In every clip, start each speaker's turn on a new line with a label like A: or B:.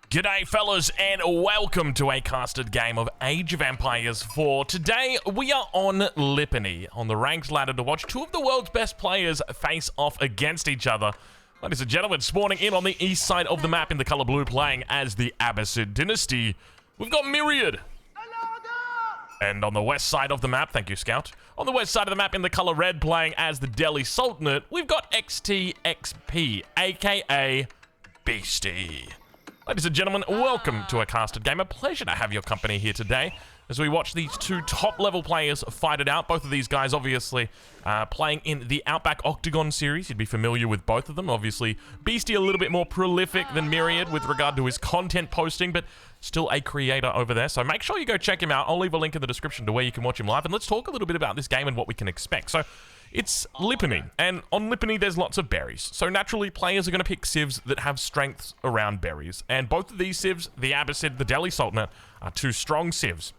A: G'day fellas and welcome to a casted game of Age of Empires 4. Today we are on Lipany, on the ranked ladder to watch two of the world's best players face off against each other. Ladies and gentlemen, spawning in on the east side of the map in the colour blue, playing as the Abbasid dynasty, we've got Myriad. And on the west side of the map, thank you Scout, on the west side of the map in the colour red, playing as the Delhi Sultanate, we've got XTXP, aka Beastyqt. Ladies and gentlemen, welcome to a casted game. A pleasure to have your company here today as we watch these two top-level players fight it out. Both of these guys, obviously, playing in the Outback Octagon series. You'd be familiar with both of them. Obviously, Beastyqt a little bit more prolific than Myriad with regard to his content posting, but still a creator over there. So make sure you go check him out. I'll leave a link in the description to where you can watch him live. And let's talk a little bit about this game and what we can expect. So it's Lipany, and on Lipany there's lots of berries. So naturally, players are going to pick civs that have strengths around berries. And both of these civs, the Abbasid, the Delhi Sultanate, are two strong civs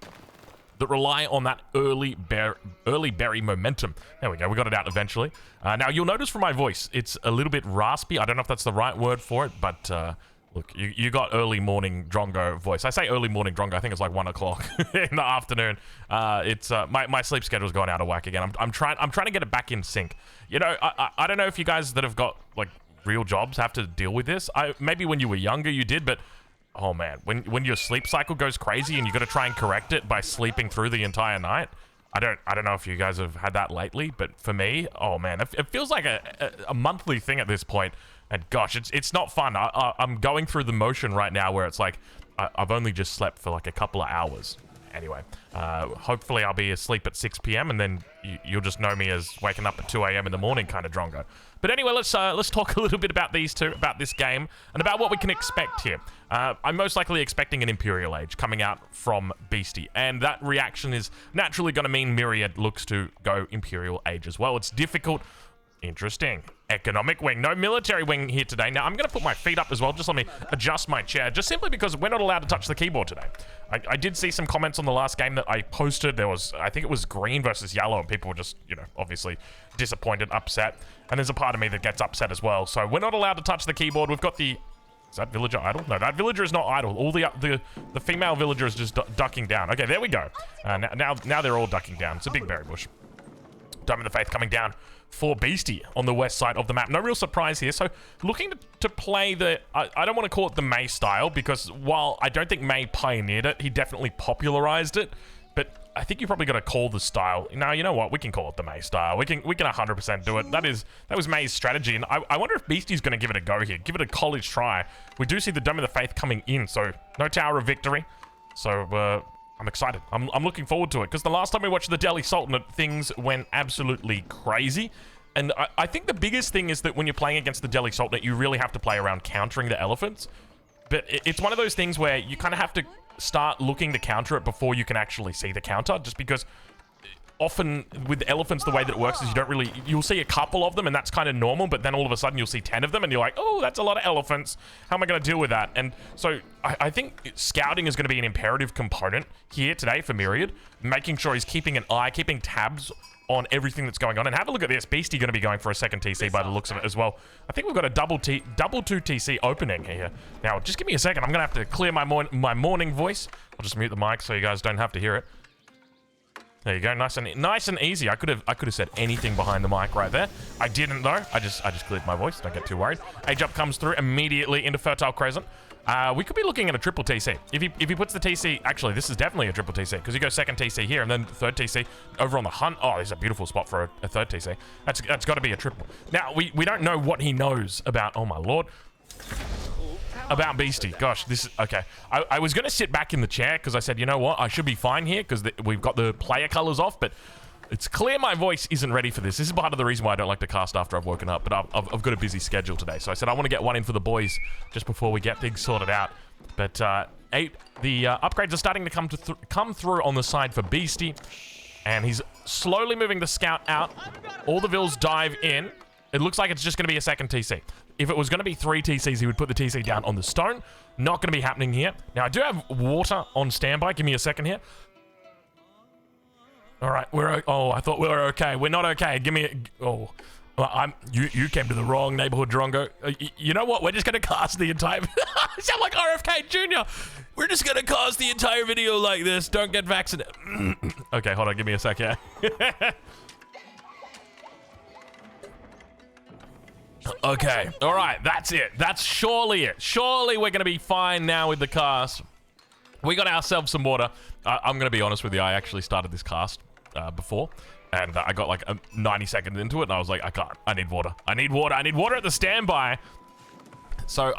A: that rely on that early berry momentum. There we go, we got it out eventually. Now, you'll notice from my voice, it's a little bit raspy. I don't know if that's the right word for it, but look, you got early morning drongo voice. I say early morning drongo, I think it's like 1 o'clock in the afternoon. It's my sleep schedule's gone out of whack again. I'm trying to get it back in sync. You know, I don't know if you guys that have got like real jobs have to deal with this. Maybe when you were younger you did, but oh man, when your sleep cycle goes crazy and you got to try and correct it by sleeping through the entire night. I don't know if you guys have had that lately, but for me, oh man, it feels like a monthly thing at this point. And gosh, it's not fun. I'm going through the motion right now where it's like I've only just slept for like a couple of hours. Anyway, hopefully I'll be asleep at 6 p.m. and then you'll just know me as waking up at 2 a.m. in the morning kind of drongo. But anyway, let's talk a little bit about these two, about this game, and about what we can expect here. I'm most likely expecting an Imperial Age coming out from Beastyqt, and that reaction is naturally going to mean Myriad looks to go Imperial Age as well. It's difficult. Interesting. Economic wing. No military wing here today. Now, I'm going to put my feet up as well. Just let me adjust my chair. Just simply because we're not allowed to touch the keyboard today. I did see some comments on the last game that I posted. There was, I think it was green versus yellow, and people were just, you know, obviously disappointed, upset. And there's a part of me that gets upset as well. So we're not allowed to touch the keyboard. We've got the... Is that villager idle? No, that villager is not idle. All the female villager is just ducking down. Okay, there we go. Now they're all ducking down. It's a big berry bush. Dome of the Faith coming down for Beastyqt on the west side of the map. No real surprise here. So looking to play the... I don't want to call it the May style, because while I don't think May pioneered it, he definitely popularized it. But I think you probably got to call the style... Now, you know what? We can call it the May style. We can 100% do it. That was May's strategy. And I wonder if Beastyqt's going to give it a go here. Give it a college try. We do see the Dome of the Faith coming in. So no Tower of Victory. So... I'm excited. I'm looking forward to it, because the last time we watched the Delhi Sultanate, things went absolutely crazy. And I think the biggest thing is that when you're playing against the Delhi Sultanate, you really have to play around countering the elephants. But it's one of those things where you kind of have to start looking to counter it before you can actually see the counter, just because often with elephants, the way that it works is you don't really... You'll see a couple of them, and that's kind of normal, but then all of a sudden you'll see 10 of them, and you're like, oh, that's a lot of elephants. How am I going to deal with that? And so I think scouting is going to be an imperative component here today for Myriad, making sure he's keeping an eye, keeping tabs on everything that's going on. And have a look at this. Beastyqt going to be going for a second TC by the looks of it as well. I think we've got a double 2 TC opening here. Now, just give me a second. I'm going to have to clear my morning voice. I'll just mute the mic so you guys don't have to hear it. There you go, nice and easy. I could have said anything behind the mic right there. I didn't though. I just cleared my voice. Don't get too worried. Age up comes through immediately into Fertile Crescent. We could be looking at a triple TC. If he puts the TC, actually this is definitely a triple TC, because you go second TC here and then third TC over on the hunt. Oh, there's a beautiful spot for a third TC. That's got to be a triple. Now we don't know what he knows about. Oh my lord. About Beastyqt. Gosh, this is... Okay. I was going to sit back in the chair because I said, you know what? I should be fine here because we've got the player colors off, but it's clear my voice isn't ready for this. This is part of the reason why I don't like to cast after I've woken up, but I've got a busy schedule today. So I said I want to get one in for the boys just before we get things sorted out. But the upgrades are starting to come through on the side for Beastyqt, and he's slowly moving the scout out. All the vills dive in. It looks like it's just going to be a second TC. If it was going to be 3 TCs, he would put the TC down on the stone. Not going to be happening here. Now, I do have water on standby. Give me a second here. All right, oh, I thought we were okay. We're not okay. Give me a... Oh, Well, you came to the wrong neighborhood, Drongo. You know what? We're just gonna cast the entire. I sound like RFK Jr. We're just gonna cast the entire video like this. Don't get vaccinated. Okay, hold on. Give me a sec here. Okay. All right. That's it. That's surely it. Surely we're gonna be fine now with the cast. We got ourselves some water. I'm gonna be honest with you. I actually started this cast before. And I got like 90 seconds into it, and I was like, I can't. I need water. I need water. I need water at the standby. So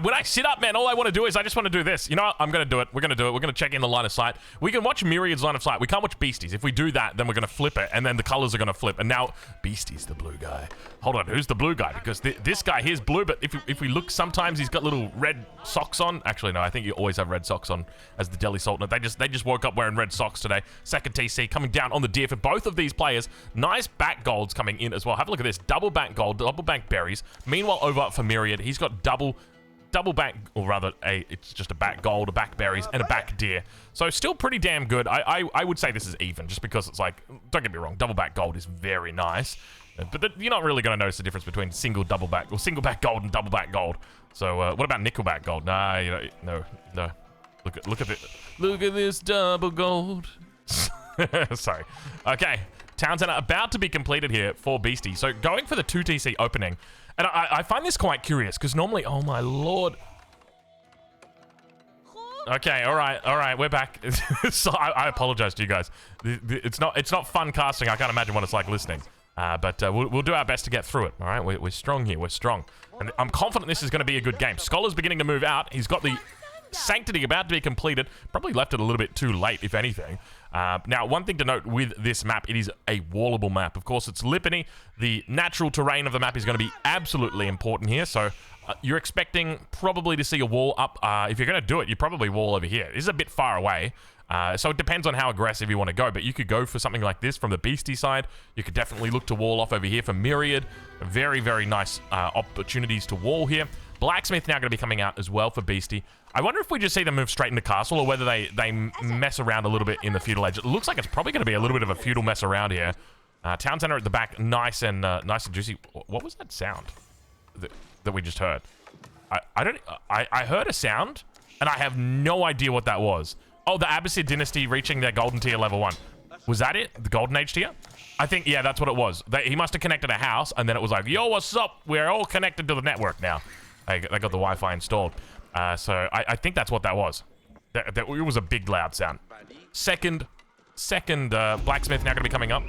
A: when I sit up, man, all I want to do is I just want to do this. You know what? I'm going to do it. We're going to do it. We're going to check in the line of sight. We can watch Myriad's line of sight. We can't watch Beasties. If we do that, then we're going to flip it, and then the colors are going to flip. And now Beastie's the blue guy. Hold on. Who's the blue guy? Because this guy here's blue, but if we look, sometimes he's got little red socks on. Actually, no, I think you always have red socks on as the Delhi Sultanate. They just woke up wearing red socks today. Second TC coming down on the deer for both of these players. Nice back golds coming in as well. Have a look at this. Double back gold, double back berries. Meanwhile, over for Myriad, he's got double back, or rather, it's just a back gold, a back berries, and a back deer. So still pretty damn good. I would say this is even, just because it's like, don't get me wrong, double back gold is very nice, but you're not really going to notice the difference between single back gold and double back gold. So what about nickel back gold? Nah, you know, no. Look at it. Look at this double gold. Sorry. Okay, Town Center about to be completed here for Beastie. So going for the 2TC opening. And I find this quite curious, because normally, oh my lord. Okay, all right, we're back. So I apologize to you guys. It's not fun casting. I can't imagine what it's like listening. But we'll do our best to get through it. All right, we're strong here. We're strong, and I'm confident this is going to be a good game. Scholar's beginning to move out. He's got the Sanctity about to be completed. Probably left it a little bit too late, if anything. Now, one thing to note with this map, it is a wallable map. Of course, it's Lipany. The natural terrain of the map is going to be absolutely important here. So you're expecting probably to see a wall up. If you're going to do it, you probably wall over here. This is a bit far away. So it depends on how aggressive you want to go. But you could go for something like this from the Beastie side. You could definitely look to wall off over here for Myriad. Very, very nice opportunities to wall here. Blacksmith now going to be coming out as well for Beastie. I wonder if we just see them move straight into castle, or whether they mess around a little bit in the feudal edge. It looks like it's probably going to be a little bit of a feudal mess around here. Town Center at the back, nice and juicy. What was that sound that we just heard? I heard a sound, and I have no idea what that was. Oh, the Abbasid dynasty reaching their golden tier level 1. Was that it? The golden age tier? I think, yeah, that's what it was. He must have connected a house, and then it was like, yo, what's up? We're all connected to the network now. They got the Wi-Fi installed. So I think that's what that was. It was a big, loud sound. Second Blacksmith now going to be coming up.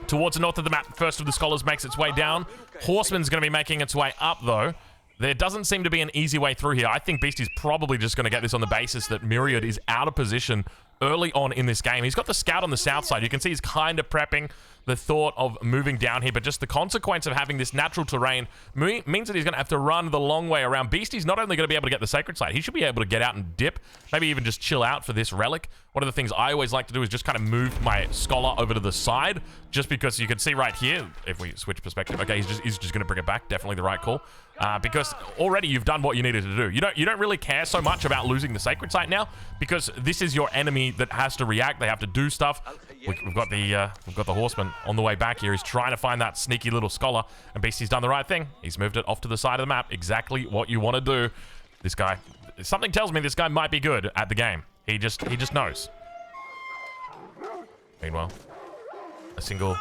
A: Towards the north of the map, first of the Scholars makes its way down. Horseman's going to be making its way up, though. There doesn't seem to be an easy way through here. I think Beastie's probably just going to get this on the basis that Myriad is out of position early on in this game. He's got the scout on the south side. You can see he's kind of prepping the thought of moving down here, but just the consequence of having this natural terrain means that he's going to have to run the long way around. Beastie's not only going to be able to get the sacred site, he should be able to get out and dip, maybe even just chill out for this relic. One of the things I always like to do is just kind of move my scholar over to the side, just because you can see right here, if we switch perspective, okay, he's just going to bring it back. Definitely the right call. Because already you've done what you needed to do. You don't really care so much about losing the sacred site now, because this is your enemy that has to react. They have to do stuff. We've got the horseman on the way back here. He's trying to find that sneaky little scholar, and Beastie's done the right thing. He's moved it off to the side of the map. Exactly what you want to do. This guy, something tells me this guy might be good at the game. He just knows. Meanwhile, a single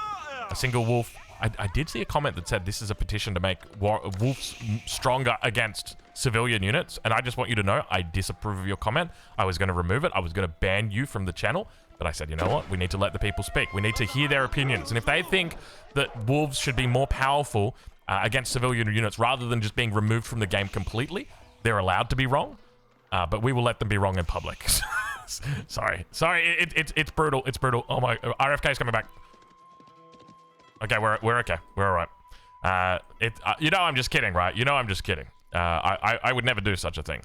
A: wolf. I did see a comment that said this is a petition to make wolves stronger against civilian units, and I just want you to know I disapprove of your comment. I was going to remove it. I was going to ban you from the channel, but I said, you know what? We need to let the people speak. We need to hear their opinions, and if they think that wolves should be more powerful against civilian units rather than just being removed from the game completely, they're allowed to be wrong, but we will let them be wrong in public. Sorry, it's brutal. It's brutal. Oh my, RFK's coming back. Okay, we're okay. We're all right. You know I'm just kidding, right? You know I'm just kidding. I would never do such a thing.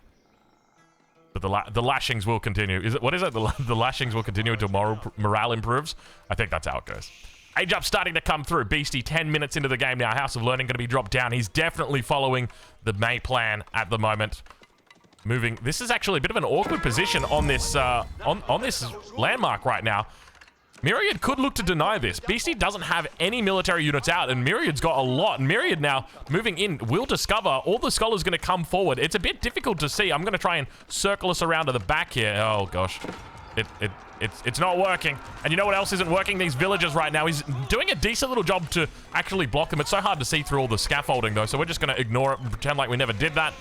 A: But the lashings will continue. What is it? The lashings will continue until morale improves. I think that's how it goes. Age up starting to come through. Beastie 10 minutes into the game now. House of Learning going to be dropped down. He's definitely following the May plan at the moment. Moving. This is actually a bit of an awkward position on this on this landmark right now. Myriad could look to deny this. Beasty doesn't have any military units out, and Myriad's got a lot. And Myriad now moving in will discover all the scholars going to come forward. It's a bit difficult to see. I'm going to try and circle us around to the back here. Oh, gosh. It's not working. And you know what else isn't working? These villagers right now. He's doing a decent little job to actually block them. It's so hard to see through all the scaffolding, though, so we're just going to ignore it and pretend like we never did that.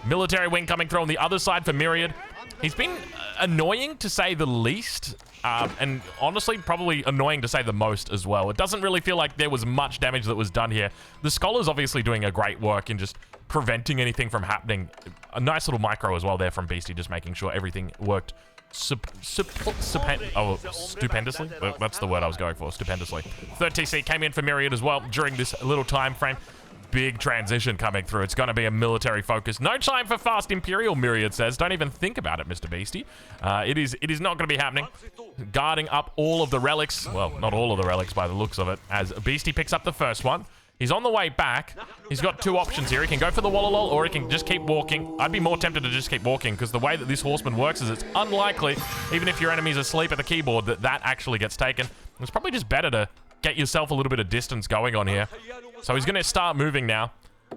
A: Military wing coming through on the other side for Myriad. He's been annoying, to say the least, and honestly, probably annoying to say the most as well. It doesn't really feel like there was much damage that was done here. The Scholar's obviously doing a great work in just preventing anything from happening. A nice little micro as well there from Beasty, just making sure everything worked stupendously. That's the word I was going for, stupendously. Third TC came in for Myriad as well during this little time frame. Big transition coming through. It's going to be a military focus. No time for fast Imperial, Myriad says. Don't even think about it, Mr. Beasty. It is not going to be happening. Guarding up all of the relics. Well, not all of the relics by the looks of it, as Beasty picks up the first one. He's on the way back. He's got two options here. He can go for the Wallalol, or he can just keep walking. I'd be more tempted to just keep walking, because the way that this horseman works is it's unlikely, even if your enemy's asleep at the keyboard, that actually gets taken. It's probably just better to get yourself a little bit of distance going on here. So he's going to start moving now.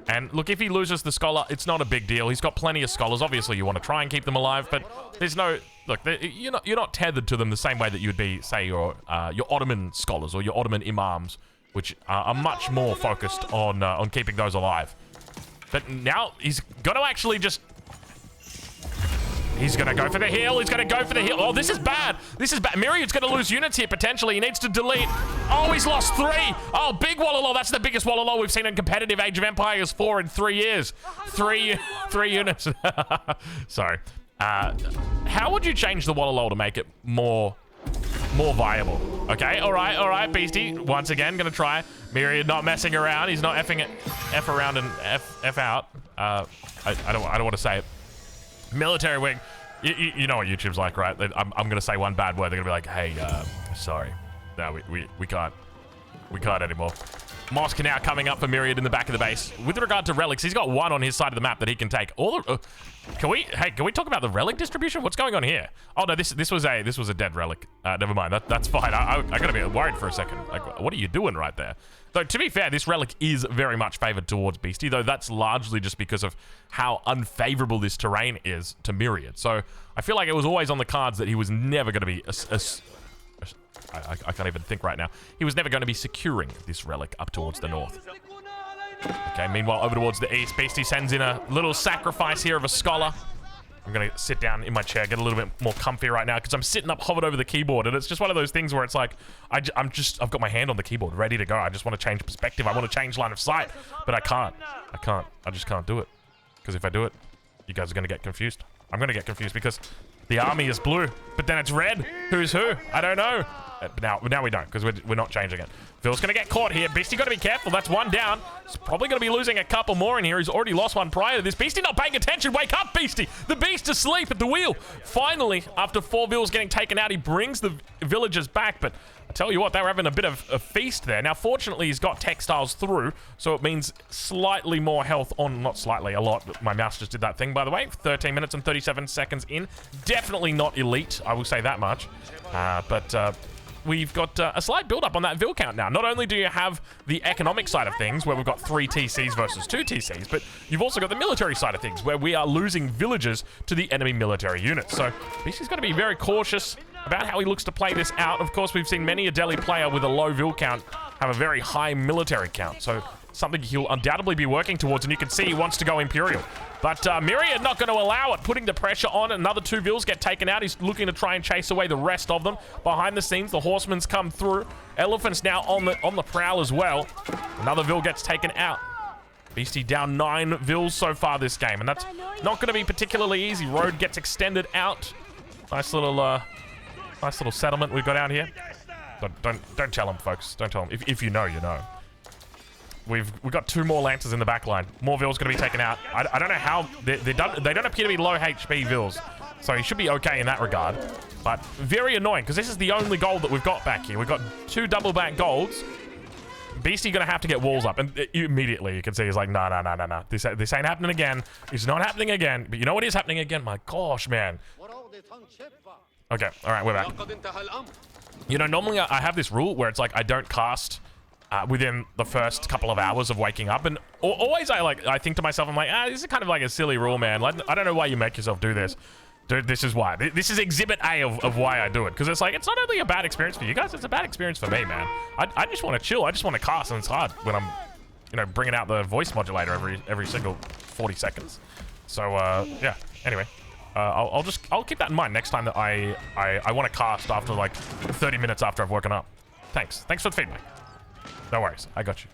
A: And look, if he loses the Scholar, it's not a big deal. He's got plenty of Scholars. Obviously, you want to try and keep them alive, but there's no... Look, you're not tethered to them the same way that you'd be, say, your Ottoman Scholars or your Ottoman Imams, which are much more focused on keeping those alive. But now he's going to actually just... He's going to go for the heal. He's going to go for the heal. Oh, this is bad. This is bad. Myriad's going to lose units here, potentially. He needs to delete. Oh, he's lost 3. Oh, big Wallalol. That's the biggest Wallalol we've seen in competitive Age of Empires 4 in 3 years. Three units. Sorry. How would you change the Wallalol to make it more viable? Okay, all right, Beasty. Once again, going to try. Myriad not messing around. He's not effing it. F around and F out. I don't want to say it. Military wing. You know what YouTube's like, right? I'm going to say one bad word. They're going to be like, hey, sorry. No, we can't. We can't anymore. Mosque now coming up for Myriad in the back of the base. With regard to relics, he's got 1 on his side of the map that he can take. Can we talk about the relic distribution? What's going on here? Oh no, this was a dead relic. Never mind. That's fine. I gotta be worried for a second. Like, what are you doing right there? Though to be fair, this relic is very much favored towards Beasty, though that's largely just because of how unfavorable this terrain is to Myriad. So I feel like it was always on the cards that he was never going to be I can't even think right now. He was never going to be securing this relic up towards the north. Okay, meanwhile, over towards the east, Beasty sends in a little sacrifice here of a Scholar. I'm going to sit down in my chair, get a little bit more comfy right now, because I'm sitting up hovered over the keyboard, and it's just one of those things where it's like, I've got my hand on the keyboard, ready to go. I just want to change perspective. I want to change line of sight, but I can't. I just can't do it. Because if I do it, you guys are going to get confused. I'm going to get confused because the army is blue, but then it's red. Who's who? I don't know. Now we don't, because we're not changing it. Phil's going to get caught here. Beasty got to be careful. That's 1 down. He's probably going to be losing a couple more in here. He's already lost 1 prior to this. Beasty not paying attention. Wake up, Beasty. The beast asleep at the wheel. Finally, after 4 vills getting taken out, he brings the villagers back. But I tell you what, they were having a bit of a feast there. Now, fortunately, he's got textiles through, so it means slightly more health on... Not slightly, a lot. My mouse just did that thing, by the way. 13 minutes and 37 seconds in. Definitely not elite, I will say that much. We've got a slight build-up on that Vill count now. Not only do you have the economic side of things, where we've got 3 TCs versus 2 TCs, but you've also got the military side of things, where we are losing villagers to the enemy military units. So Beasty's got to be very cautious about how he looks to play this out. Of course, we've seen many a Delhi player with a low Vill count have a very high military count, so something he'll undoubtedly be working towards, and you can see he wants to go Imperial. But Myriad not going to allow it, putting the pressure on. Another 2 vills get taken out. He's looking to try and chase away the rest of them. Behind the scenes, the horsemen's come through. Elephants now on the prowl as well. Another vill gets taken out. Beasty down 9 vills so far this game, and that's not going to be particularly easy. Road gets extended out. Nice little settlement we've got out here. Don't tell them, folks. Don't tell them. If you know, you know. We've got 2 more Lancers in the back line. More vills going to be taken out. I don't know how... They don't appear to be low HP vills. So he should be okay in that regard. But very annoying, because this is the only gold that we've got back here. We've got 2 double back golds. Beasty going to have to get walls up. And immediately you can see he's like, no. This ain't happening again. It's not happening again. But you know what is happening again? My gosh, man. Okay, all right, we're back. You know, normally I have this rule where it's like I don't cast within the first couple of hours of waking up, and always I think to myself, I'm like, this is kind of like a silly rule, man. Like, I don't know why you make yourself do this. Dude, this is why. This is exhibit A of why I do it. Because it's like, it's not only a bad experience for you guys, it's a bad experience for me, man. I just want to chill. I just want to cast, and it's hard when I'm, you know, bringing out the voice modulator every single 40 seconds. So, yeah. Anyway, I'll keep that in mind next time that I want to cast after like 30 minutes after I've woken up. Thanks for the feedback. No worries, I got you.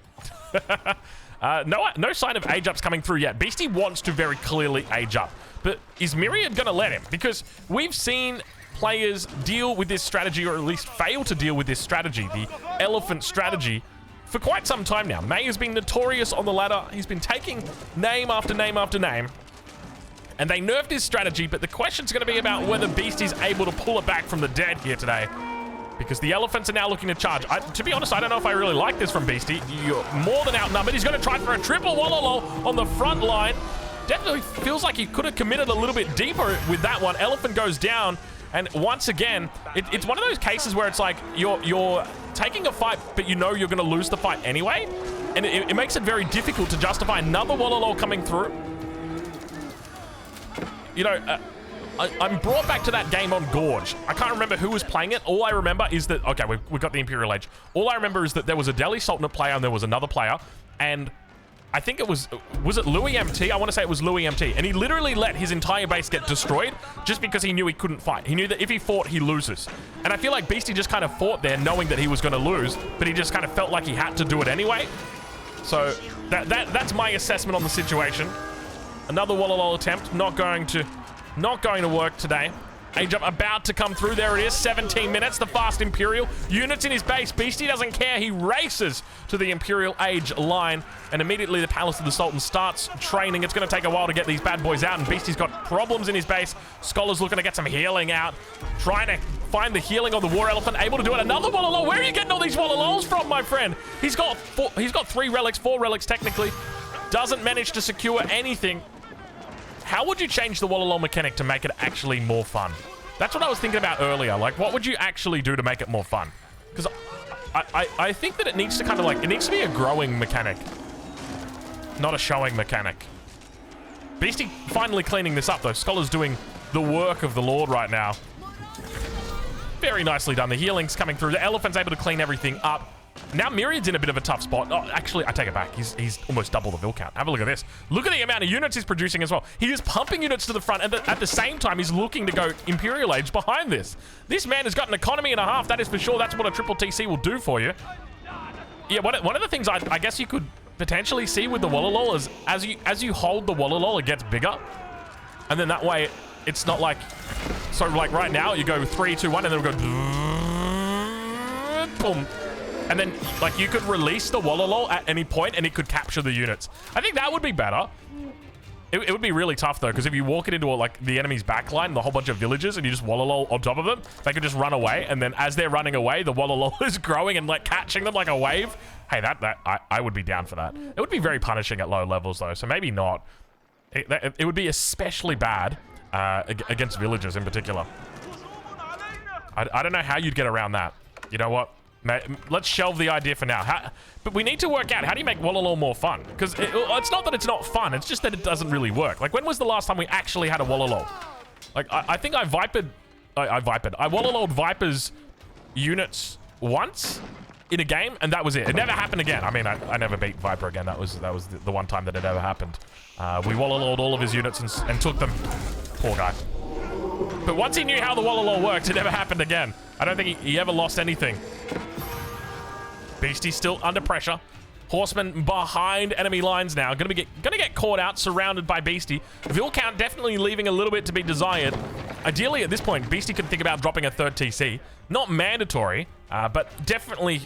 A: No sign of age ups coming through yet. Beasty wants to very clearly age up, but is Myriad gonna let him? Because we've seen players deal with this strategy, or at least fail to deal with this strategy, the elephant strategy, for quite some time now. May has been notorious on the ladder. He's been taking name after name after name, and they nerfed his strategy, but the question's gonna be about whether Beasty's able to pull it back from the dead here today. Because the elephants are now looking to charge. To be honest, I don't know if I really like this from Beasty. You're more than outnumbered. He's going to try for a triple Wololo on the front line. Definitely feels like he could have committed a little bit deeper with that one. Elephant goes down. And once again, it's one of those cases where it's like you're taking a fight, but you know you're going to lose the fight anyway. And it makes it very difficult to justify another Wololo coming through. You know... I'm brought back to that game on Gorge. I can't remember who was playing it. All I remember is that, okay, we've got the Imperial Age. All I remember is that there was a Delhi Sultanate player and there was another player. And I think it was it Louis MT? I want to say it was Louis MT. And he literally let his entire base get destroyed just because he knew he couldn't fight. He knew that if he fought, he loses. And I feel like Beasty just kind of fought there knowing that he was going to lose, but he just kind of felt like he had to do it anyway. So that's my assessment on the situation. Another Wololo attempt, not going to work today. Age up about to come through. There it is. 17 minutes. The fast Imperial. Units in his base. Beasty doesn't care. He races to the Imperial Age line. And immediately the Palace of the Sultan starts training. It's going to take a while to get these bad boys out. And Beasty's got problems in his base. Scholar's looking to get some healing out. Trying to find the healing on the War Elephant. Able to do it. Another Wololo. Where are you getting all these Wololos from, my friend? He's got 3 relics. 4 relics, technically. Doesn't manage to secure anything. How would you change the Wololo mechanic to make it actually more fun? That's what I was thinking about earlier. Like, what would you actually do to make it more fun? Because I think that it needs to kind of like, it needs to be a growing mechanic, not a showing mechanic. Beasty finally cleaning this up, though. Scholar's doing the work of the Lord right now. Very nicely done. The healing's coming through. The Elephant's able to clean everything up. Now Myriad's in a bit of a tough spot. Oh, actually, I take it back. He's almost double the Vil count. Have a look at this. Look at the amount of units he's producing as well. He is pumping units to the front, and at the same time, he's looking to go Imperial Age behind this. This man has got an economy and a half. That is for sure. That's what a triple TC will do for you. Yeah, one of the things I guess you could potentially see with the Wololo is as you hold the Wololo, it gets bigger. And then that way, it's not like... So, like, right now, you go 3, 2, 1, and then it'll go... Boom. And then, like, you could release the Wololo at any point, and it could capture the units. I think that would be better. It would be really tough, though, because if you walk it into, like, the enemy's backline, the whole bunch of villages, and you just Wololo on top of them, they could just run away, and then as they're running away, the Wololo is growing and, like, catching them like a wave. Hey, I would be down for that. It would be very punishing at low levels, though, so maybe not. It would be especially bad against villagers in particular. I don't know how you'd get around that. You know what? Let's shelve the idea for now. But we need to work out, how do you make Wololo more fun? Because it's not that it's not fun, it's just that it doesn't really work. Like, when was the last time we actually had a Wololo? Like, I think I Wololo'd Viper's units once in a game, and that was it. It never happened again. I mean, I never beat Viper again. That was the one time that it ever happened. We Wololo'd all of his units and took them. Poor guy. But once he knew how the Wololo worked, it never happened again. I don't think he ever lost anything. Beastie still under pressure. Horsemen behind enemy lines now. Gonna get caught out, surrounded by Beastie. Vil count definitely leaving a little bit to be desired. Ideally, at this point, Beastie could think about dropping a 3rd TC. Not mandatory, but definitely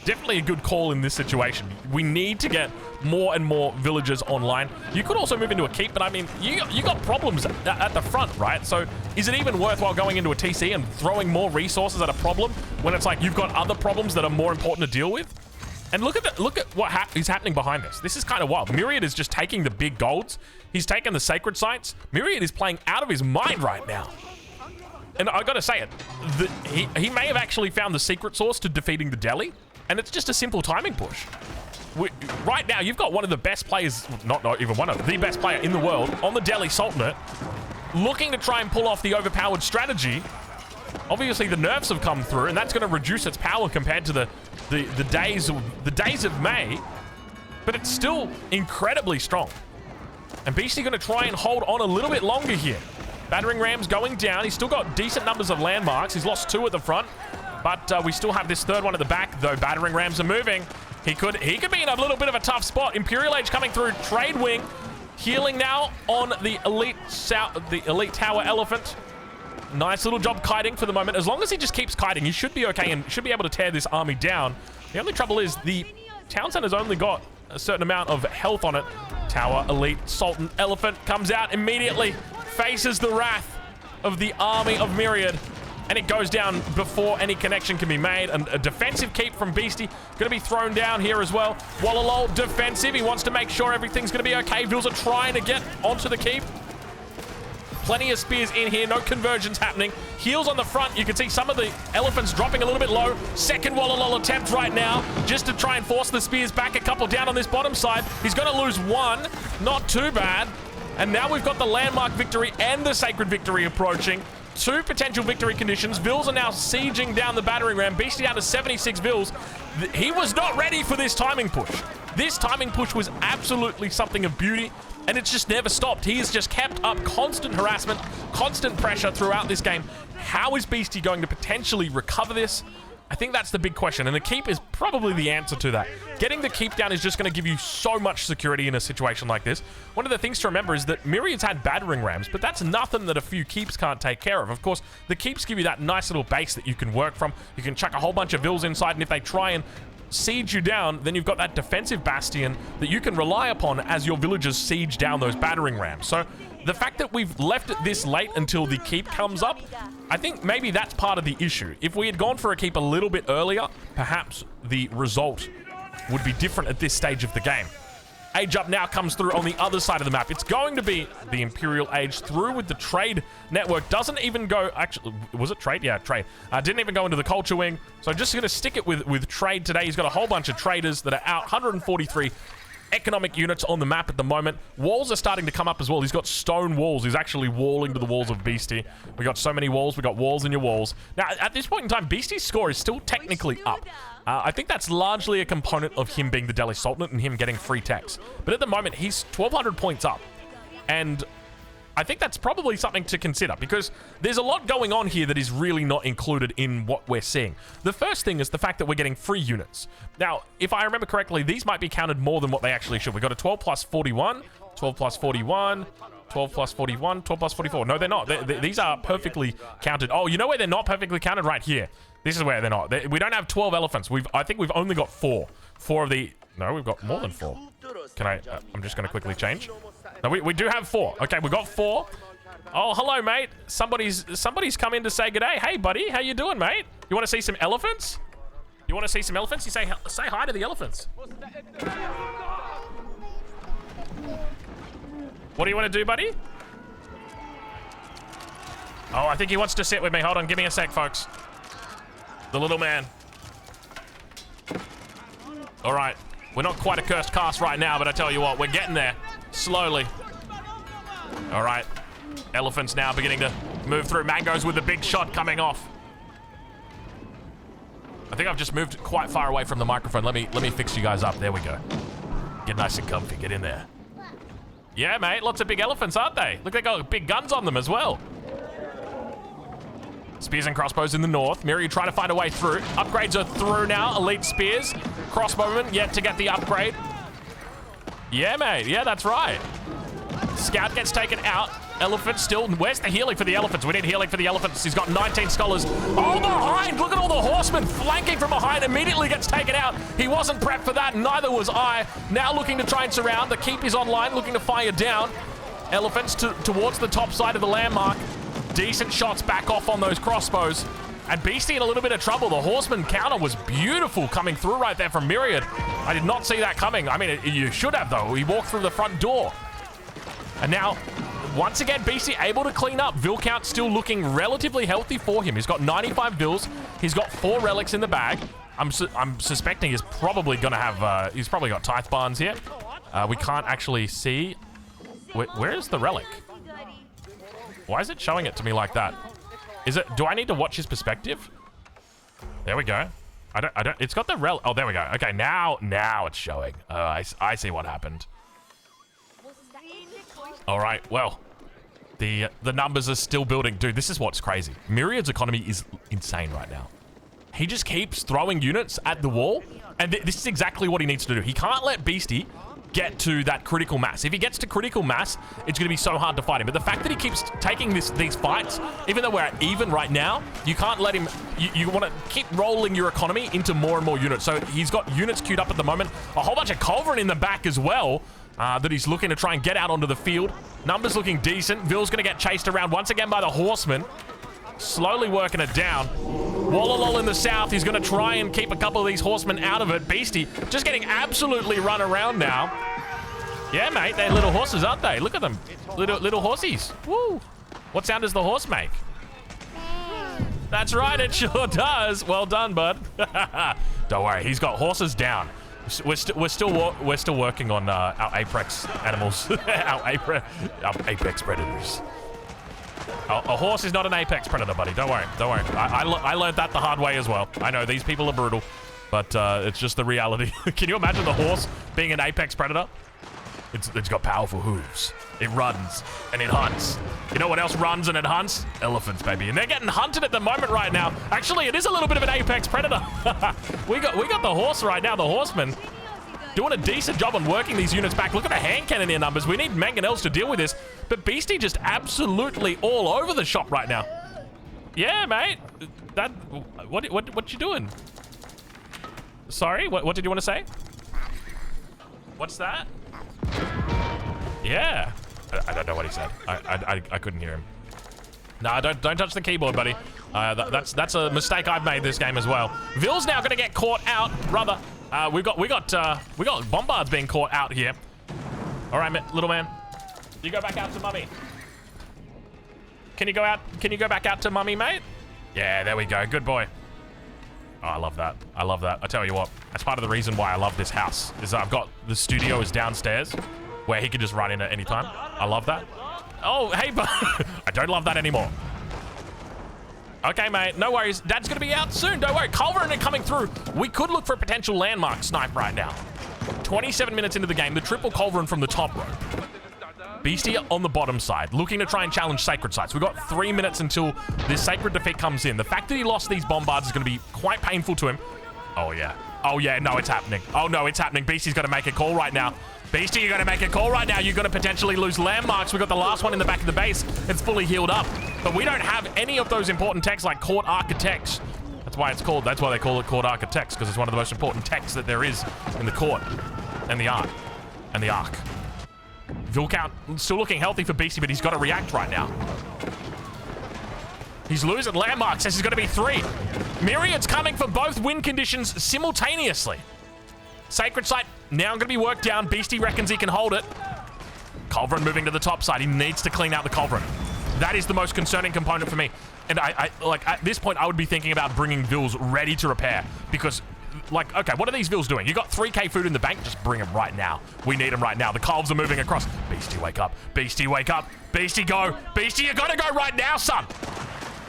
A: a good call in this situation. We need to get more and more villagers online. You could also move into a keep, but I mean, you got problems at the front, right? So is it even worthwhile going into a TC and throwing more resources at a problem when it's like you've got other problems that are more important to deal with? And look at what is happening behind this. This is kind of wild. Myriad is just taking the big golds. He's taken the sacred sites. Myriad is playing out of his mind right now. and I gotta say it, he may have actually found the secret sauce to defeating the Delhi, and it's just a simple timing push. Right now, you've got one of the best players, not even one of, the best player in the world on the Delhi Sultanate, looking to try and pull off the overpowered strategy. Obviously, the nerfs have come through, and that's going to reduce its power compared to the days of May, but it's still incredibly strong. And Beastyqt going to try and hold on a little bit longer here. Battering rams going down. He's still got decent numbers of landmarks. He's lost 2 at the front, but we still have this 3rd one at the back, though battering rams are moving. He could be in a little bit of a tough spot. Imperial Age coming through. Trade wing healing now on the elite tower elephant. Nice little job kiting for the moment. As long as he just keeps kiting, he should be okay and should be able to tear this army down. The only trouble is the town center's only got a certain amount of health on it. Tower elite Sultan elephant comes out immediately, faces the wrath of the army of Myriad. And it goes down before any connection can be made. And a defensive keep from Beastyqt. Going to be thrown down here as well. Wallalol defensive. He wants to make sure everything's going to be okay. Vils are trying to get onto the keep. Plenty of spears in here. No conversions happening. Heals on the front. You can see some of the elephants dropping a little bit low. Second Wallalol attempt right now. Just to try and force the spears back. A couple down on this bottom side. He's going to lose 1. Not too bad. And now we've got the landmark victory and the sacred victory approaching. 2 potential victory conditions. Vils are now sieging down the battering ram. Beastyqt down to 76 Vils. He was not ready for this timing push. This timing push was absolutely something of beauty, and it's just never stopped. He has just kept up constant harassment, constant pressure throughout this game. How is Beastyqt going to potentially recover this? I think that's the big question, and the keep is probably the answer to that. Getting the keep down is just going to give you so much security in a situation like this. One of the things to remember is that Myriad's had battering rams, but that's nothing that a few keeps can't take care of. Of course, the keeps give you that nice little base that you can work from. You can chuck a whole bunch of Vils inside, and if they try and siege you down, then you've got that defensive bastion that you can rely upon as your villagers siege down those battering rams. So the fact that we've left it this late until the keep comes up, I think maybe that's part of the issue. If we had gone for a keep a little bit earlier, perhaps the result would be different at this stage of the game. Age Up now comes through on the other side of the map. It's going to be the Imperial Age through with the trade network. Doesn't even go, actually, was it trade? Yeah, trade. Didn't even go into the culture wing. So just going to stick it with trade today. He's got a whole bunch of traders that are out. 143 economic units on the map at the moment. Walls are starting to come up as well. He's got stone walls. He's actually walling to the walls of Beastyqt. We got so many walls. We got walls in your walls. Now, at this point in time, Beastyqt's score is still technically up. I think that's largely a component of him being the Delhi Sultanate and him getting free techs. But at the moment, he's 1,200 points up. And I think that's probably something to consider because there's a lot going on here that is really not included in what we're seeing. The first thing is the fact that we're getting free units. Now, if I remember correctly, these might be counted more than what they actually should. We got a 12 plus 41, 12 plus 41, 12 plus 41, 12 plus 44. No, they're not. These are perfectly counted. Oh, you know where they're not perfectly counted? Right here. This is where they're not. We don't have 12 elephants. I think we've only got 4. 4 of the... No, we've got more than 4. Can I... I'm just going to quickly change. No, we do have 4. Okay, we got 4. Oh, hello, mate. Somebody's come in to say good day. Hey, buddy. How you doing, mate? You want to see some elephants? You want to see some elephants? You say hi to the elephants. What do you want to do, buddy? Oh, I think he wants to sit with me. Hold on. Give me a sec, folks. The little man. All right. We're not quite a cursed cast right now, but I tell you what, we're getting there. Slowly. All right. Elephants now beginning to move through. Mangoes with the big shot coming off. I think I've just moved quite far away from the microphone. Let me fix you guys up. There we go. Get nice and comfy. Get in there. Yeah, mate. Lots of big elephants, aren't they? Look, they got big guns on them as well. Spears and crossbows in the north. Myriad trying to find a way through. Upgrades are through now. Elite spears. Crossbowman yet to get the upgrade. Yeah, mate. Yeah, that's right. Scout gets taken out. Elephant still. Where's the healing for the elephants? We need healing for the elephants. He's got 19 scholars. Oh, behind! Look at all the horsemen flanking from behind. Immediately gets taken out. He wasn't prepped for that. Neither was I. Now looking to try and surround. The keep is online, looking to fire down. Elephants towards the top side of the landmark. Decent shots back off on those crossbows. And Beastyqt in a little bit of trouble. The horseman counter was beautiful coming through right there from Myriad. I did not see that coming. I mean, you should have, though. He walked through the front door. And now once again, BC able to clean up. Vil count still looking relatively healthy for him. He's got 95 Vils. He's got 4 relics in the bag. I'm suspecting he's probably going to have... he's probably got Tithe Barns here. We can't actually see... Where is the relic? Why is it showing it to me like that? Is it... Do I need to watch his perspective? There we go. I don't... It's got the relic... Oh, there we go. Okay, now it's showing. I see what happened. All right, well... The numbers are still building. Dude, this is what's crazy. Myriad's economy is insane right now. He just keeps throwing units at the wall, and this is exactly what he needs to do. He can't let Beastyqt get to that critical mass. If he gets to critical mass, it's going to be so hard to fight him. But the fact that he keeps taking these fights, even though we're at even right now, you can't let him... You want to keep rolling your economy into more and more units. So he's got units queued up at the moment. A whole bunch of Culverin in the back as well, that he's looking to try and get out onto the field. Numbers looking decent. Vil's going to get chased around once again by the horsemen. Slowly working it down. Wallalol in the south. He's going to try and keep a couple of these horsemen out of it. Beastyqt just getting absolutely run around now. Yeah, mate. They're little horses, aren't they? Look at them. Little horsies. Woo. What sound does the horse make? That's right. It sure does. Well done, bud. Don't worry. He's got horses down. We're still working on our apex animals. our apex predators. A horse is not an apex predator, buddy. Don't worry. Don't worry. I learned that the hard way as well. I know these people are brutal, but it's just the reality. Can you imagine the horse being an apex predator? It's got powerful hooves. It runs and it hunts. You know what else runs and it hunts? Elephants, baby. And they're getting hunted at the moment right now. Actually, it is a little bit of an apex predator. we got the horse right now, the horseman. Doing a decent job on working these units back. Look at the hand cannon in numbers. We need mangonels to deal with this. But Beastyqt just absolutely all over the shop right now. Yeah, mate. What you doing? Sorry, what did you want to say? What's that? Yeah. I don't know what he said. I couldn't hear him. No, don't touch the keyboard, buddy. That's a mistake I've made this game as well. Vil's now going to get caught out, brother. We got bombards being caught out here. All right, little man. You go back out to mummy. Can you go out? Can you go back out to mummy, mate? Yeah, there we go. Good boy. Oh, I love that. I love that. I tell you what, that's part of the reason why I love this house. Is I've got the studio is downstairs, where he can just run in at any time. I love that. Oh, hey, but I don't love that anymore. Okay, mate, no worries. Dad's gonna be out soon. Don't worry. Culverin are coming through. We could look for a potential landmark snipe right now. 27 minutes into the game, the triple Culverin from the top row. Beastyqt on the bottom side, looking to try and challenge sacred sites. We've got 3 minutes until this sacred defeat comes in. The fact that he lost these bombards is going to be quite painful to him. Oh, yeah. Oh, yeah. No, it's happening. Oh, no, it's happening. Beastyqt's got to make a call right now. Beastyqt, you got to make a call right now. You're going to potentially lose landmarks. We've got the last one in the back of the base. It's fully healed up. But we don't have any of those important techs like court architects. That's why it's called. That's why they call it court architects, because it's one of the most important techs that there is in the court and the art and the arc. Vil count still looking healthy for Beastyqt, but he's got to react right now. He's losing landmarks. This is going to be 3. Myriad's coming for both win conditions simultaneously. Sacred site now going to be worked down. Beastyqt reckons he can hold it. Culverin moving to the top side. He needs to clean out the Culverin. That is the most concerning component for me. And I like at this point, I would be thinking about bringing Vils ready to repair, because like, okay, what are these Vils doing? You got 3k food in the bank, just bring them right now. We need them right now. The Culves are moving across. Beastyqt, wake up. Beastyqt, wake up. Beastyqt, go. Beastyqt, you gotta go right now, son.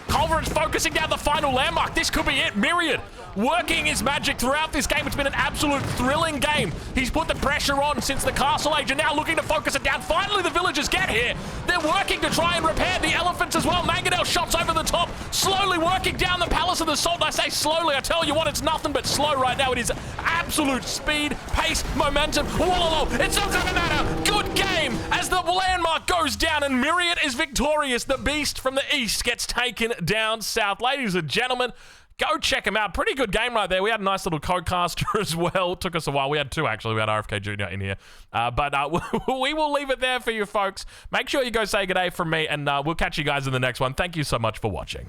A: Culverin's focusing down the final landmark. This could be it. Myriad working his magic throughout this game. It's been an absolute thrilling game. He's put the pressure on since the Castle Age and now looking to focus it down. Finally, the villagers get here. They're working to try and repair the elephants as well. Mangonel shots over the top, slowly working down the Palace of the Salt. And I say slowly, I tell you what, it's nothing but slow right now. It is absolute speed, pace, momentum. Whoa, it doesn't matter. Good game as the landmark goes down and Myriad is victorious. The beast from the east gets taken down south. Ladies and gentlemen, go check him out. Pretty good game right there. We had a nice little co-caster as well. Took us a while. We had 2 actually. We had RFK Jr. in here. But we will leave it there for you folks. Make sure you go say good day from me, and we'll catch you guys in the next one. Thank you so much for watching.